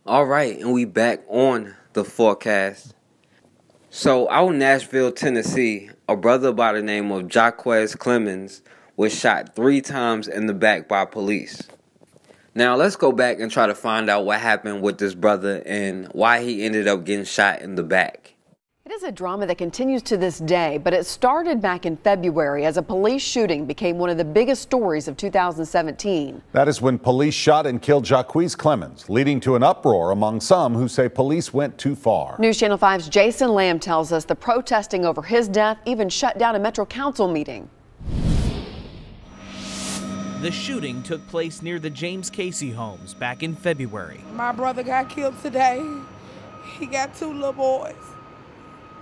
All right, and we back on the forecast. So out in Nashville, Tennessee, a brother by the name of Jocques Clemmons was shot 3 times in the back by police. Now let's go back and try to find out what happened with this brother and why he ended up getting shot in the back. It is a drama that continues to this day, but it started back in February as a police shooting became one of the biggest stories of 2017. That is when police shot and killed Jocques Clemmons, leading to an uproar among some who say police went too far. News Channel 5's Jason Lamb tells us the protesting over his death even shut down a Metro Council meeting. The shooting took place near the James Casey homes back in February. My brother got killed today. He got 2 little boys.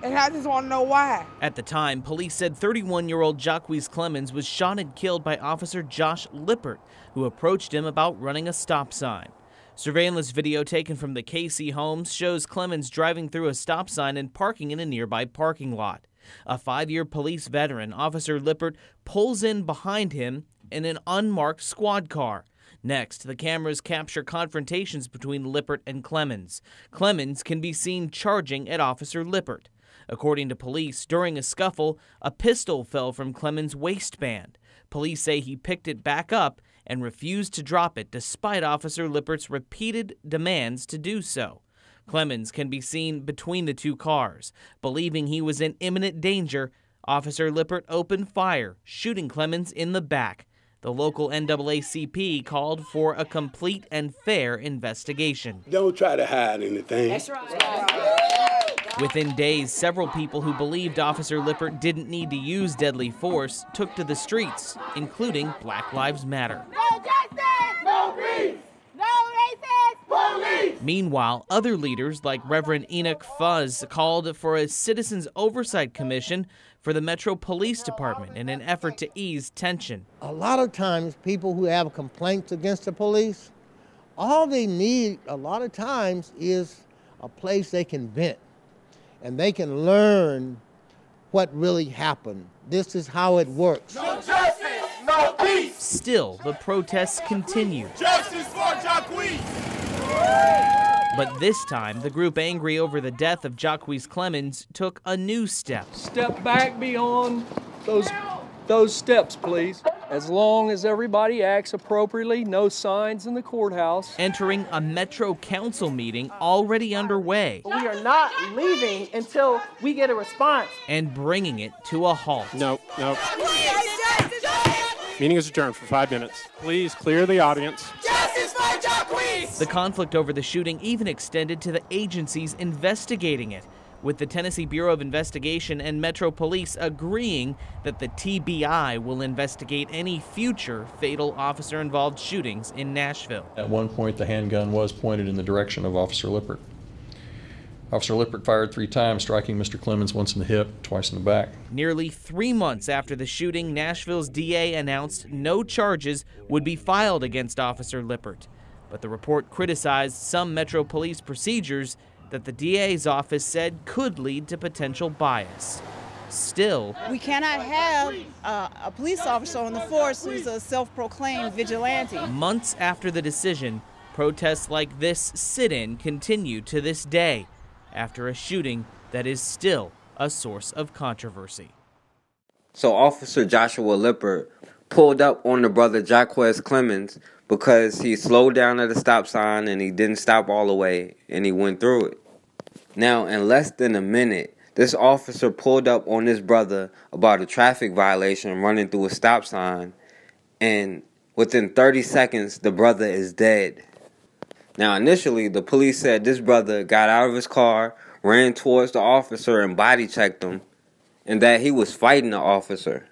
And I just want to know why. At the time, police said 31-year-old Jocques Clemmons was shot and killed by Officer Joshua Lippert, who approached him about running a stop sign. Surveillance video taken from the Casey homes shows Clemmons driving through a stop sign and parking in a nearby parking lot. A 5-year police veteran, Officer Lippert, pulls in behind him in an unmarked squad car. Next, the cameras capture confrontations between Lippert and Clemmons. Clemmons can be seen charging at Officer Lippert. According to police, during a scuffle, a pistol fell from Clemmons' waistband. Police say he picked it back up and refused to drop it despite Officer Lippert's repeated demands to do so. Clemmons can be seen between the 2 cars. Believing he was in imminent danger, Officer Lippert opened fire, shooting Clemmons in the back. The local NAACP called for a complete and fair investigation. Don't try to hide anything. That's right. Within days, several people who believed Officer Lippert didn't need to use deadly force took to the streets, including Black Lives Matter. No justice! No peace! No racist! Police! Meanwhile, other leaders like Reverend Enoch Fuzz called for a Citizens Oversight Commission for the Metro Police Department in an effort to ease tension. A lot of times, people who have complaints against the police, all they need a lot of times is a place they can vent. And they can learn what really happened. This is how it works. No justice, no peace. Still, the protests continue. Justice for Jocques. But this time, the group angry over the death of Jocques Clemmons took a new step. Step back beyond those steps, please. As long as everybody acts appropriately, no signs in the courthouse. Entering a Metro Council meeting already underway. We are not leaving until we get a response. And bringing it to a halt. No. Meeting is adjourned for 5 minutes. Please clear the audience. Justice for Jocques! The conflict over the shooting even extended to the agencies investigating it, with the Tennessee Bureau of Investigation and Metro Police agreeing that the TBI will investigate any future fatal officer-involved shootings in Nashville. At one point, the handgun was pointed in the direction of Officer Lippert. Officer Lippert fired 3 times, striking Mr. Clemmons once in the hip, twice in the back. Nearly 3 months after the shooting, Nashville's DA announced no charges would be filed against Officer Lippert. But the report criticized some Metro Police procedures that the DA's office said could lead to potential bias. Still, we cannot have a police officer on the force who's a self-proclaimed vigilante. Months after the decision, protests like this sit-in continue to this day after a shooting that is still a source of controversy. So Officer Joshua Lippert pulled up on the brother Jocques Clemmons because he slowed down at a stop sign and he didn't stop all the way and he went through it. Now, in less than a minute, this officer pulled up on this brother about a traffic violation running through a stop sign, and within 30 seconds, the brother is dead. Now, initially, the police said this brother got out of his car, ran towards the officer and body checked him, and that he was fighting the officer.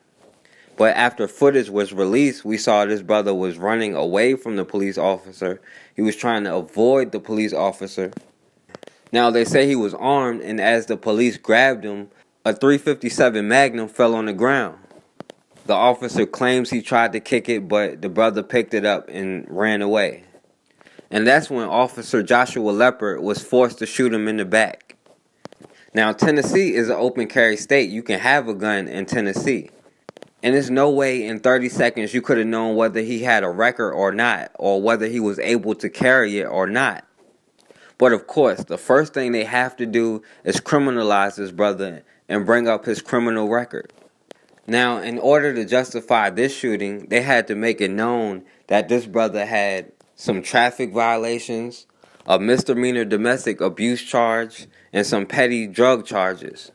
But after footage was released, we saw this brother was running away from the police officer. He was trying to avoid the police officer. Now, they say he was armed, and as the police grabbed him, a .357 Magnum fell on the ground. The officer claims he tried to kick it, but the brother picked it up and ran away. And that's when Officer Joshua Lippert was forced to shoot him in the back. Now, Tennessee is an open carry state. You can have a gun in Tennessee. And there's no way in 30 seconds you could have known whether he had a record or not, or whether he was able to carry it or not. But of course, the first thing they have to do is criminalize this brother and bring up his criminal record. Now, in order to justify this shooting, they had to make it known that this brother had some traffic violations, a misdemeanor domestic abuse charge, and some petty drug charges.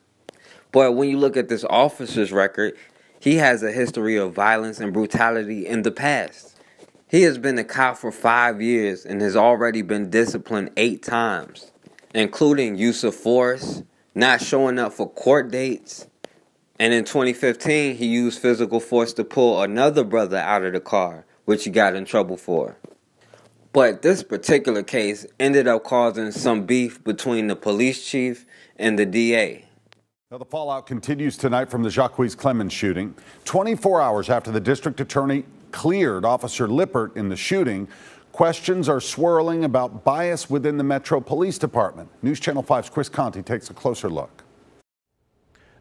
But when you look at this officer's record, he has a history of violence and brutality in the past. He has been a cop for 5 years and has already been disciplined 8 times, including use of force, not showing up for court dates, and in 2015, he used physical force to pull another brother out of the car, which he got in trouble for. But this particular case ended up causing some beef between the police chief and the DA. Now, the fallout continues tonight from the Jocques Clemmons shooting. 24 hours after the district attorney cleared Officer Lippert in the shooting, questions are swirling about bias within the Metro Police Department. News Channel 5's Chris Conti takes a closer look.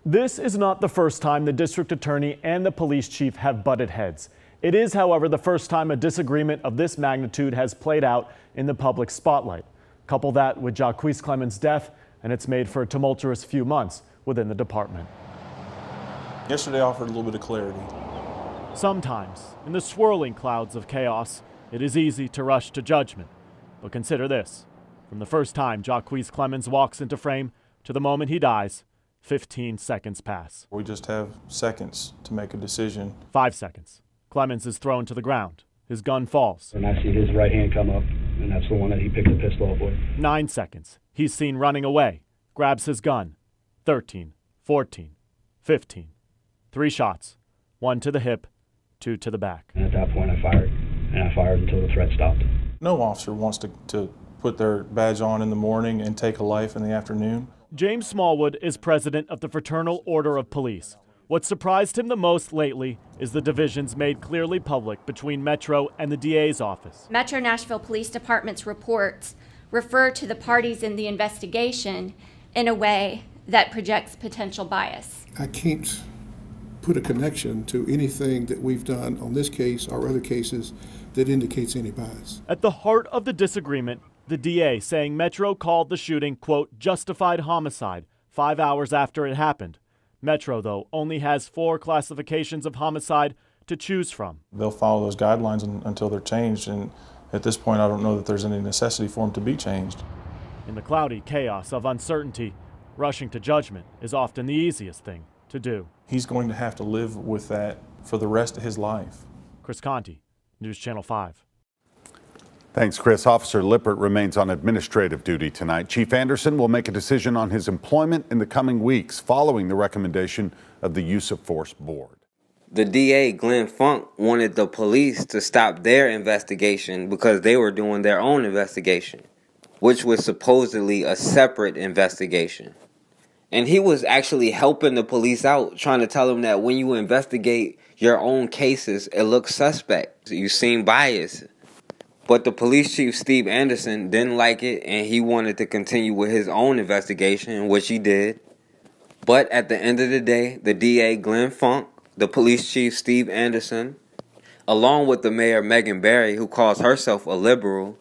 This is not the first time the district attorney and the police chief have butted heads. It is, however, the first time a disagreement of this magnitude has played out in the public spotlight. Couple that with Jocques Clemmons' death, and it's made for a tumultuous few months within the department. Yesterday offered a little bit of clarity. Sometimes, in the swirling clouds of chaos, it is easy to rush to judgment. But consider this. From the first time Jocques Clemmons walks into frame to the moment he dies, 15 seconds pass. We just have seconds to make a decision. 5 seconds. Clemmons is thrown to the ground. His gun falls. And I see his right hand come up, and that's the one that he picked the pistol up with. 9 seconds. He's seen running away. Grabs his gun. 13, 14, 15. 3 shots. 1 to the hip, 2 to the back. And at that point I fired, and I fired until the threat stopped. No officer wants to put their badge on in the morning and take a life in the afternoon. James Smallwood is president of the Fraternal Order of Police. What surprised him the most lately is the divisions made clearly public between Metro and the DA's office. Metro Nashville Police Department's reports refer to the parties in the investigation in a way that projects potential bias. I can't put a connection to anything that we've done on this case or other cases that indicates any bias. At the heart of the disagreement, the DA saying Metro called the shooting, quote, justified homicide 5 hours after it happened. Metro, though, only has 4 classifications of homicide to choose from. They'll follow those guidelines until they're changed, and at this point I don't know that there's any necessity for them to be changed. In the cloudy chaos of uncertainty, rushing to judgment is often the easiest thing to do. He's going to have to live with that for the rest of his life. Chris Conti, News Channel 5. Thanks, Chris. Officer Lippert remains on administrative duty tonight. Chief Anderson will make a decision on his employment in the coming weeks following the recommendation of the Use of Force Board. The D.A Glenn Funk wanted the police to stop their investigation because they were doing their own investigation, which was supposedly a separate investigation. And he was actually helping the police out, trying to tell them that when you investigate your own cases, it looks suspect. You seem biased. But the police chief, Steve Anderson, didn't like it, and he wanted to continue with his own investigation, which he did. But at the end of the day, the D.A. Glenn Funk, the police chief, Steve Anderson, along with the mayor, Megan Barry, who calls herself a liberal,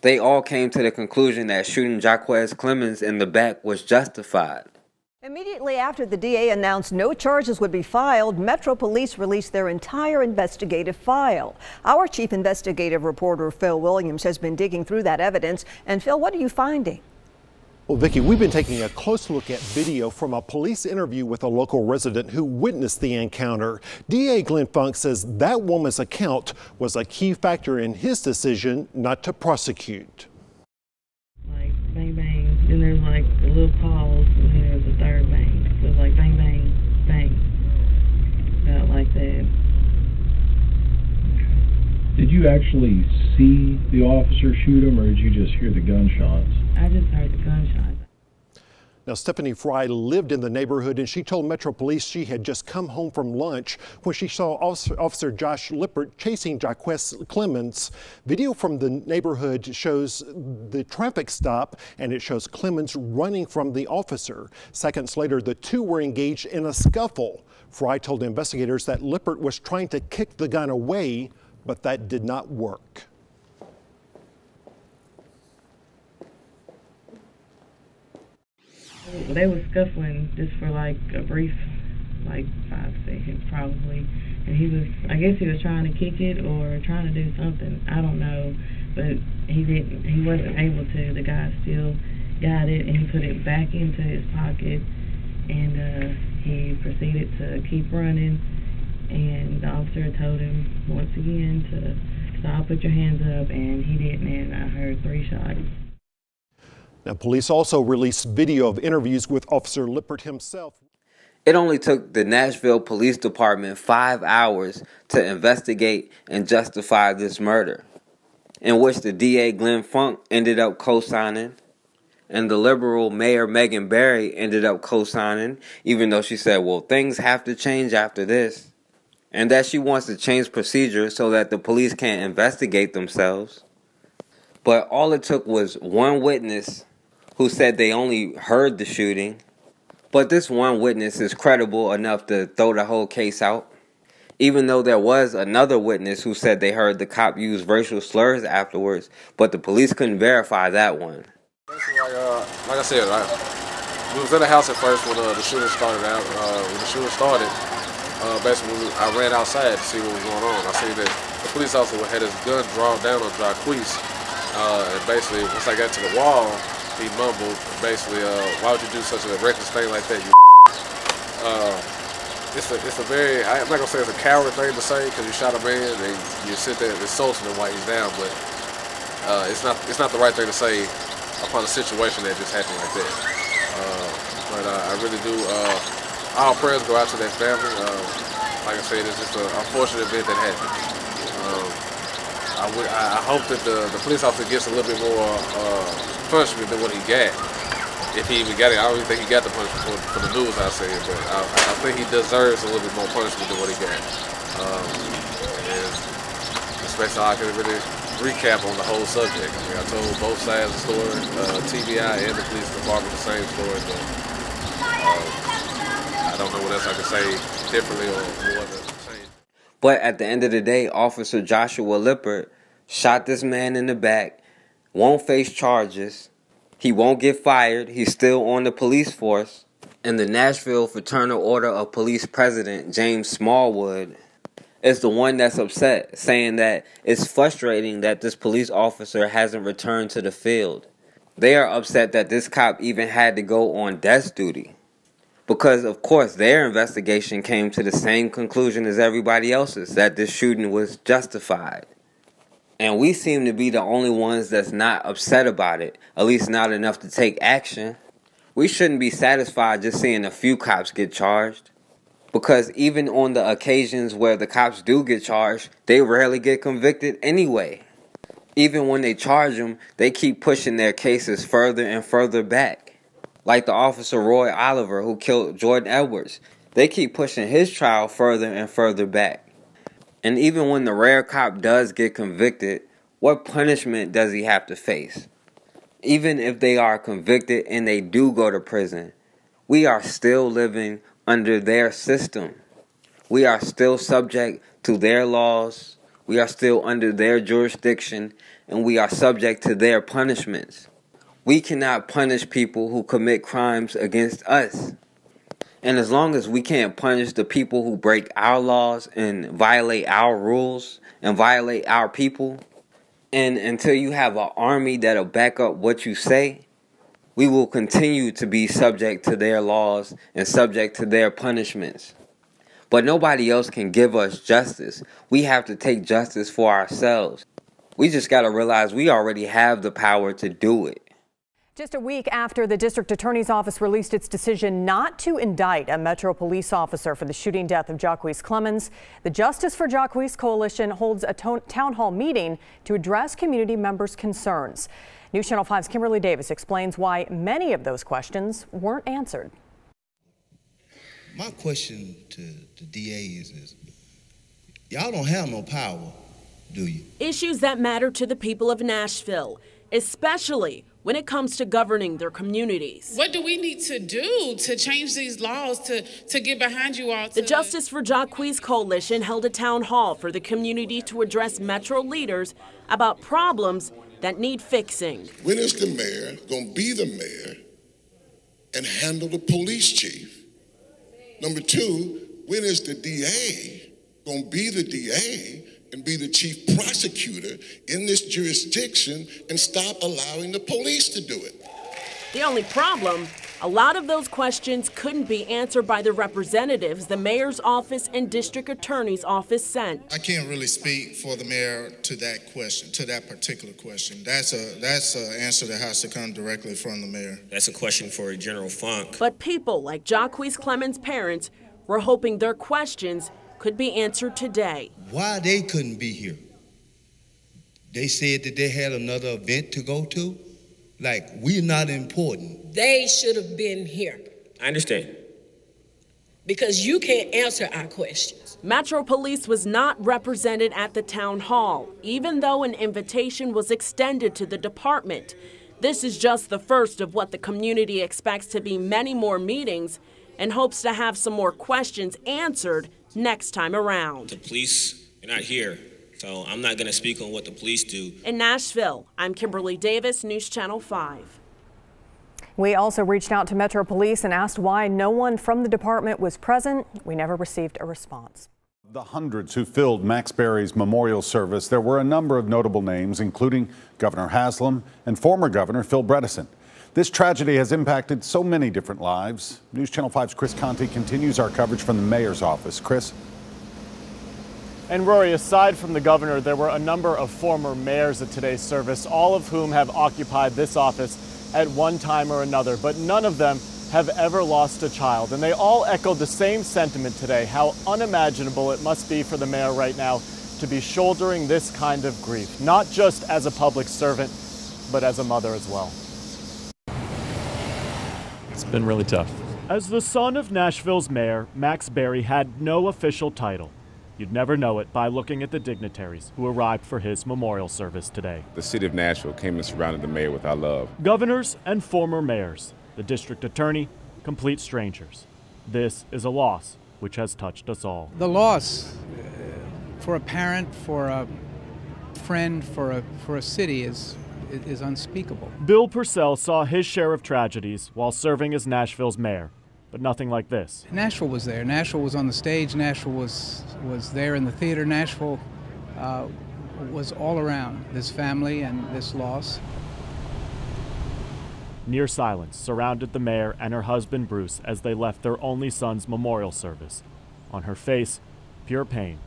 they all came to the conclusion that shooting Jocques Clemmons in the back was justified. Immediately after the DA announced no charges would be filed, Metro Police released their entire investigative file. Our chief investigative reporter, Phil Williams, has been digging through that evidence. And Phil, what are you finding? Well, Vicki, we've been taking a close look at video from a police interview with a local resident who witnessed the encounter. D.A. Glenn Funk says that woman's account was a key factor in his decision not to prosecute. Like bang bang, then there's like a little pause, and then there's a third bang. So it's like bang bang bang, not like that. Did you actually see the officer shoot him, or did you just hear the gunshots? I just heard the gunshots. Now, Stephanie Fry lived in the neighborhood, and she told Metro Police she had just come home from lunch when she saw Officer Joshua Lippert chasing Jocques Clemmons. Video from the neighborhood shows the traffic stop, and it shows Clemmons running from the officer. Seconds later, the two were engaged in a scuffle. Fry told investigators that Lippert was trying to kick the gun away, but that did not work. They were scuffling just for like a brief, like 5 seconds probably. And he was, I guess he was trying to kick it or trying to do something. I don't know, but he wasn't able to. The guy still got it and he put it back into his pocket, and he proceeded to keep running. And the officer told him once again to stop, put your hands up, and he didn't, and I heard 3 shots. Now, police also released video of interviews with Officer Lippert himself. It only took the Nashville Police Department 5 hours to investigate and justify this murder, in which the D.A Glenn Funk ended up co-signing, and the liberal Mayor Megan Barry ended up co-signing, even though she said, well, things have to change after this, and that she wants to change procedures so that the police can't investigate themselves. But all it took was one witness who said they only heard the shooting. But this one witness is credible enough to throw the whole case out, even though there was another witness who said they heard the cop use racial slurs afterwards, but the police couldn't verify that one. Like I said, we was in the house at first when the shooting started out. When the shooting started, basically I ran outside to see what was going on. I seen that the police officer had his gun drawn down on Jocques, and basically once I got to the wall, he mumbled, basically, why would you do such a reckless thing like that, you it's a very, I'm not going to say it's a coward thing to say because you shot a man and you sit there insulting him while he's down, but it's not the right thing to say upon a situation that just happened like that. But I really do, all prayers go out to that family. Like I said, it's just an unfortunate event that happened. I hope that the police officer gets a little bit more punishment than what he got. If he even got it, I don't even think he got the punishment for the news, I say, but I think he deserves a little bit more punishment than what he got. And that's basically all I can really recap on the whole subject. I mean, I told both sides of the story, TBI and the police department the same story, but I don't know what else I can say differently or more than the same. But at the end of the day, Officer Joshua Lippert shot this man in the back, won't face charges, he won't get fired, he's still on the police force, and the Nashville Fraternal Order of Police President, James Smallwood, is the one that's upset, saying that it's frustrating that this police officer hasn't returned to the field. They are upset that this cop even had to go on desk duty. Because, of course, their investigation came to the same conclusion as everybody else's, that this shooting was justified. And we seem to be the only ones that's not upset about it, at least not enough to take action. We shouldn't be satisfied just seeing a few cops get charged. Because even on the occasions where the cops do get charged, they rarely get convicted anyway. Even when they charge them, they keep pushing their cases further and further back. Like the officer Roy Oliver who killed Jordan Edwards. They keep pushing his trial further and further back. And even when the rare cop does get convicted, what punishment does he have to face? Even if they are convicted and they do go to prison, we are still living under their system. We are still subject to their laws. We are still under their jurisdiction, and we are subject to their punishments. We cannot punish people who commit crimes against us. And as long as we can't punish the people who break our laws and violate our rules and violate our people, and until you have an army that'll back up what you say, we will continue to be subject to their laws and subject to their punishments. But nobody else can give us justice. We have to take justice for ourselves. We just got to realize we already have the power to do it. Just a week after the district attorney's office released its decision not to indict a Metro police officer for the shooting death of Jocques Clemmons, the Justice for Jocques Coalition holds a town hall meeting to address community members' concerns. News Channel 5's Kimberly Davis explains why many of those questions weren't answered. My question to the DA is y'all don't have no power, do you? Issues that matter to the people of Nashville, especially when it comes to governing their communities. What do we need to do to change these laws to get behind you all? The Justice for Jocques Coalition held a town hall for the community to address Metro leaders about problems that need fixing. When is the mayor going to be the mayor and handle the police chief? Number two, when is the DA going to be the DA and be the chief prosecutor in this jurisdiction and stop allowing the police to do it? The only problem, a lot of those questions couldn't be answered by the representatives the mayor's office and district attorney's office sent. I can't really speak for the mayor to that question, to that particular question. That's an answer that has to come directly from the mayor. That's a question for General Funk. But people like Jocques Clemmons' parents were hoping their questions could be answered today. Why they couldn't be here? They said that they had another event to go to? Like, we're not important. They should have been here. I understand. Because you can't answer our questions. Metro Police was not represented at the town hall, even though an invitation was extended to the department. This is just the first of what the community expects to be many more meetings and hopes to have some more questions answered next time around. The police are not here, so I'm not going to speak on what the police do. In Nashville, I'm Kimberly Davis, News Channel 5. We also reached out to Metro Police and asked why no one from the department was present. We never received a response. The hundreds who filled Max Berry's memorial service, there were a number of notable names, including Governor Haslam and former Governor Phil Bredesen. This tragedy has impacted so many different lives. News Channel 5's Chris Conti continues our coverage from the mayor's office. Chris? And Rory, aside from the governor, there were a number of former mayors at today's service, all of whom have occupied this office at one time or another, but none of them have ever lost a child. And they all echoed the same sentiment today, how unimaginable it must be for the mayor right now to be shouldering this kind of grief, not just as a public servant, but as a mother as well. It's been really tough. As the son of Nashville's mayor, Max Berry had no official title. You'd never know it by looking at the dignitaries who arrived for his memorial service today. The city of Nashville came and surrounded the mayor with our love. Governors and former mayors, the district attorney, complete strangers. This is a loss which has touched us all. The loss for a parent, for a friend, for a city is unspeakable. Bill Purcell saw his share of tragedies while serving as Nashville's mayor, but nothing like this. Nashville was there. Nashville was on the stage. Nashville was there in the theater. Nashville was all around this family and this loss. Near silence surrounded the mayor and her husband Bruce as they left their only son's memorial service. On her face, pure pain.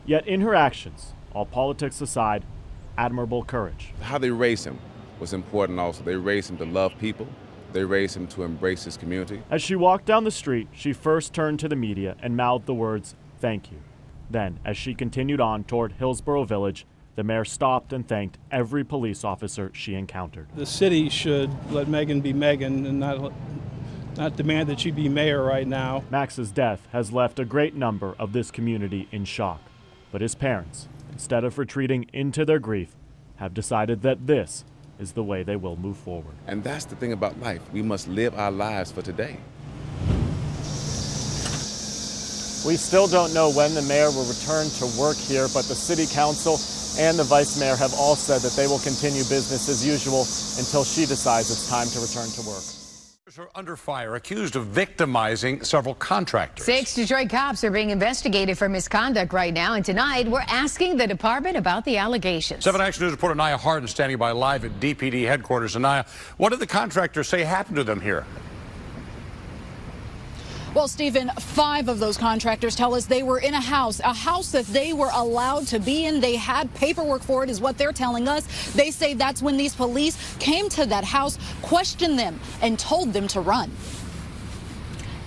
Yet in her actions, all politics aside, admirable courage. How they raised him was important also. They raised him to love people. They raised him to embrace his community. As she walked down the street, she first turned to the media and mouthed the words, "Thank you." Then, as she continued on toward Hillsborough Village, the mayor stopped and thanked every police officer she encountered. The city should let Megan be Megan and not demand that she be mayor right now. Max's death has left a great number of this community in shock. But his parents, instead of retreating into their grief, have decided that this is the way they will move forward. And that's the thing about life. We must live our lives for today. We still don't know when the mayor will return to work here, but the city council and the vice mayor have all said that they will continue business as usual until she decides it's time to return to work. Are under fire, accused of victimizing several contractors. 6 Detroit cops are being investigated for misconduct right now, and tonight we're asking the department about the allegations. 7 Action News reporter Naya Harden standing by live at DPD headquarters. And Naya, what did the contractors say happened to them here? Well, Stephen, 5 of those contractors tell us they were in a house that they were allowed to be in. They had paperwork for it, is what they're telling us. They say that's when these police came to that house, questioned them, and told them to run.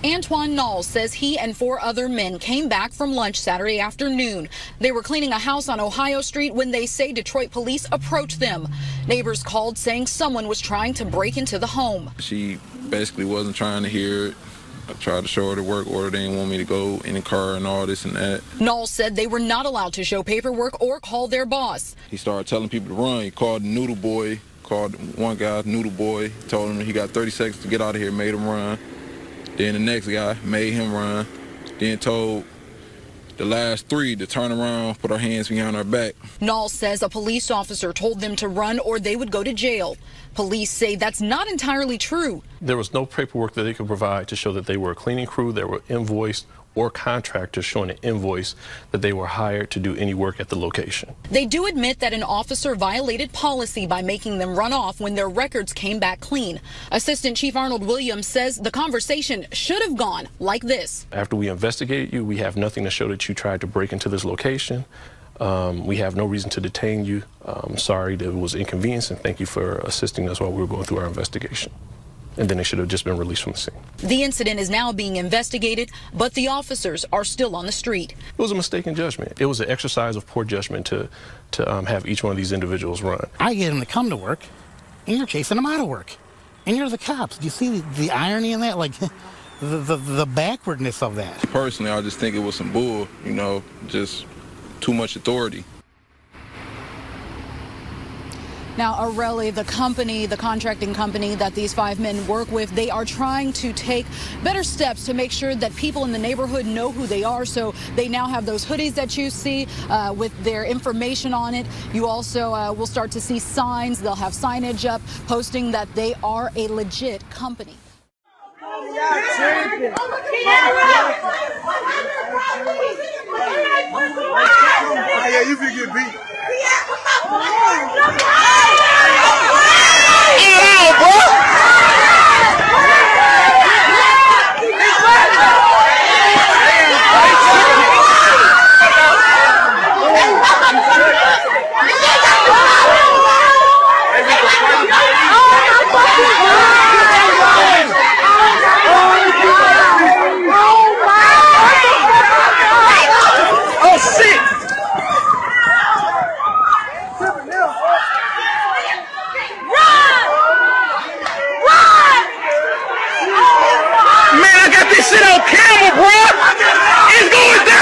Antoine Knowles says he and 4 other men came back from lunch Saturday afternoon. They were cleaning a house on Ohio Street when they say Detroit police approached them. Neighbors called saying someone was trying to break into the home. She basically wasn't trying to hear it. I tried to show her the work order. They didn't want me to go in the car and all this and that. Knowles said they were not allowed to show paperwork or call their boss. He started telling people to run. He called the Noodle Boy, called one guy Noodle Boy, told him he got 30 seconds to get out of here, made him run. Then the next guy made him run. Then told the last 3 to turn around, put our hands behind our back. Nall says a police officer told them to run or they would go to jail. Police say that's not entirely true. There was no paperwork that they could provide to show that they were a cleaning crew, they were invoiced, or contractors showing an invoice that they were hired to do any work at the location. They do admit that an officer violated policy by making them run off when their records came back clean. Assistant Chief Arnold Williams says the conversation should have gone like this. After we investigated you, we have nothing to show that you tried to break into this location. We have no reason to detain you. I'm sorry that it was inconvenience, and thank you for assisting us while we were going through our investigation. And then they should have just been released from the scene. The incident is now being investigated, but the officers are still on the street. It was a mistaken judgment. It was an exercise of poor judgment to have each one of these individuals run. I get them to come to work, and you're chasing them out of work. And you're the cops. Do you see the irony in that? Like, the backwardness of that. Personally, I just think it was some bull, you know, just too much authority. Now, Arelli, the company, the contracting company that these 5 men work with, they are trying to take better steps to make sure that people in the neighborhood know who they are. So they now have those hoodies that you see with their information on it. You also will start to see signs. They'll have signage up posting that they are a legit company. Yeah, you can get beat. Shit on camera, bro! It's going down!